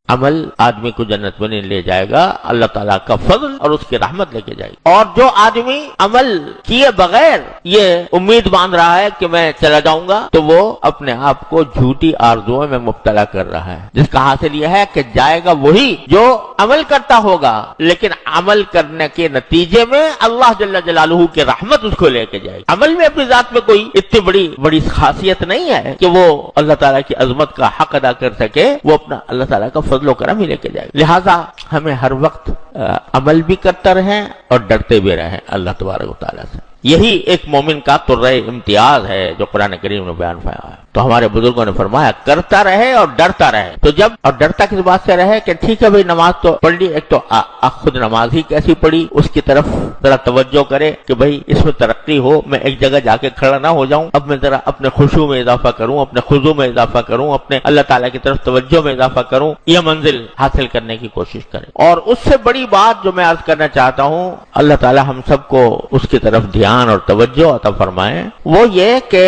عمل آدمی کو جنت میں نہیں لے جائے گا، اللہ تعالیٰ کا فضل اور اس کی رحمت لے کے جائے گی۔ اور جو آدمی عمل کیے بغیر یہ امید باندھ رہا ہے کہ میں چلا جاؤں گا، تو وہ اپنے آپ کو جھوٹی آرزوؤں میں مبتلا کر رہا ہے، جس کا حاصل یہ ہے کہ جائے گا وہی جو عمل کرتا ہوگا، لیکن عمل کرنے کے نتیجے میں اللہ جل جلالہ کی رحمت اس کو لے کے جائے گی۔ عمل میں اپنی ذات میں کوئی اتنی بڑی خاصیت نہیں ہے کہ وہ اللہ تعالیٰ کی عظمت کا حق ادا کر سکے، وہ اپنا اللہ تعالیٰ کا فضل و کرم ہی لے کے جائے گا۔ لہٰذا ہمیں ہر وقت عمل بھی کرتا رہیں اور ڈرتے بھی رہیں اللہ تبارک و تعالیٰ سے۔ یہی ایک مومن کا طرح امتیاز ہے جو قرآن کریم نے بیان فرمایا ہے۔ تو ہمارے بزرگوں نے فرمایا کرتا رہے اور ڈرتا رہے۔ تو جب اور ڈرتا کس بات سے رہے کہ ٹھیک ہے بھئی نماز تو پڑھ لی، ایک تو خود نماز ہی کیسی پڑھی اس کی طرف ذرا توجہ کرے کہ بھئی اس میں ترقی ہو، میں ایک جگہ جا کے کھڑا نہ ہو جاؤں، اب میں ذرا اپنے خشوع میں اضافہ کروں، اپنے خضوع میں اضافہ کروں، اپنے اللہ تعالیٰ کی طرف توجہ میں اضافہ کروں، یہ منزل حاصل کرنے کی کوشش کریں۔ اور اس سے بڑی بات جو میں عرض کرنا چاہتا ہوں، اللہ تعالیٰ ہم سب کو اس کی طرف دھیان اور توجہ عطا فرمائے، وہ یہ کہ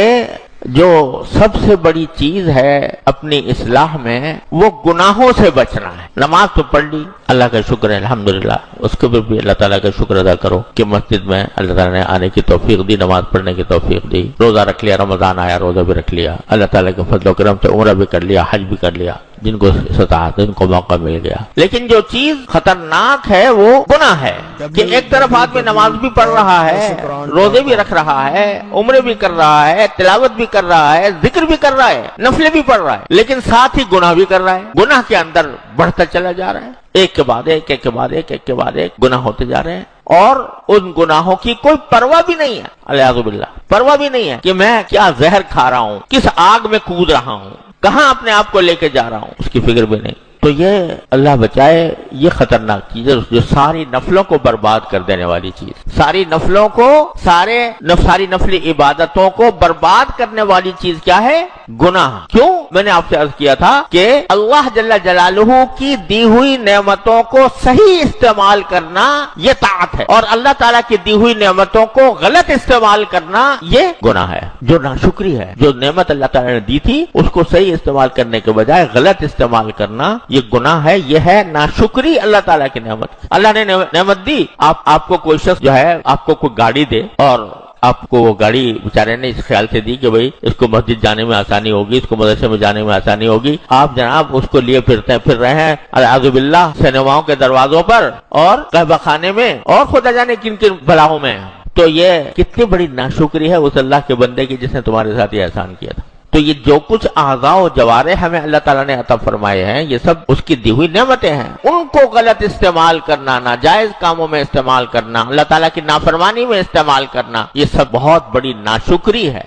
جو سب سے بڑی چیز ہے اپنی اصلاح میں وہ گناہوں سے بچنا ہے۔ نماز تو پڑھ لی، اللہ کا شکر ہے الحمدللہ، اس کے بھی اللہ تعالیٰ کا شکر ادا کرو کہ مسجد میں اللہ تعالیٰ نے آنے کی توفیق دی، نماز پڑھنے کی توفیق دی، روزہ رکھ لیا، رمضان آیا روزہ بھی رکھ لیا، اللہ تعالیٰ کے فضل و کرم سے عمرہ بھی کر لیا، حج بھی کر لیا، جن کو استطاعت جن کو موقع مل گیا۔ لیکن جو چیز خطرناک ہے وہ گناہ ہے کہ ایک طرف آدمی نماز بھی پڑھ رہا ہے، روزے بھی رکھ رہا ہے، عمرے بھی کر رہا ہے، تلاوت بھی کر رہا ہے، ذکر بھی کر رہا ہے، نفلیں بھی پڑھ رہا ہے، لیکن ساتھ ہی گناہ بھی کر رہا ہے، گناہ کے اندر بڑھتا چلا جا رہا ہے، ایک کے بعد ایک، ایک کے بعد ایک، ایک کے بعد ایک گناہ ہوتے جا رہے ہیں، اور ان گناہوں کی کوئی پرواہ بھی نہیں ہے، الیاذ باللہ، پرواہ بھی نہیں ہے کہ میں کیا زہر کھا رہا ہوں، کس آگ میں کود رہا ہوں، کہاں اپنے آپ کو لے کے جا رہا ہوں، اس کی فکر بھی نہیں۔ تو یہ اللہ بچائے، یہ خطرناک چیز ہے جو ساری نفلوں کو برباد کر دینے والی چیز، ساری نفلوں کو، ساری نفلی عبادتوں کو برباد کرنے والی چیز کیا ہے؟ گناہ۔ کیوں؟ میں نے آپ سے عرض کیا تھا کہ اللہ جل جلالہ کی دی ہوئی نعمتوں کو صحیح استعمال کرنا یہ طاعت ہے، اور اللہ تعالیٰ کی دی ہوئی نعمتوں کو غلط استعمال کرنا یہ گناہ ہے، جو ناشکری ہے۔ جو نعمت اللہ تعالیٰ نے دی تھی اس کو صحیح استعمال کرنے کے بجائے غلط استعمال کرنا یہ گناہ ہے، یہ ہے ناشکری اللہ تعالیٰ کی نعمت۔ اللہ نے نعمت دی، آپ کو کوئی شخص جو ہے آپ کو کوئی گاڑی دے، اور آپ کو وہ گاڑی بیچارے نے اس خیال سے دی کہ بھئی اس کو مسجد جانے میں آسانی ہوگی، اس کو مدرسے میں جانے میں آسانی ہوگی، آپ جناب اس کو لیے پھر رہے ہیں اعوذ باللہ سینماؤں کے دروازوں پر اور قہوہ خانے میں اور خدا جانے کن کن بلاؤں میں۔ تو یہ کتنی بڑی ناشکری ہے اس اللہ کے بندے کی جس نے تمہارے ساتھ یہ احسان کیا تھا۔ تو یہ جو کچھ اعضاء و جوارح ہمیں اللہ تعالیٰ نے عطا فرمائے ہیں یہ سب اس کی دی ہوئی نعمتیں ہیں، ان کو غلط استعمال کرنا، ناجائز کاموں میں استعمال کرنا، اللہ تعالیٰ کی نافرمانی میں استعمال کرنا، یہ سب بہت بڑی ناشکری ہے۔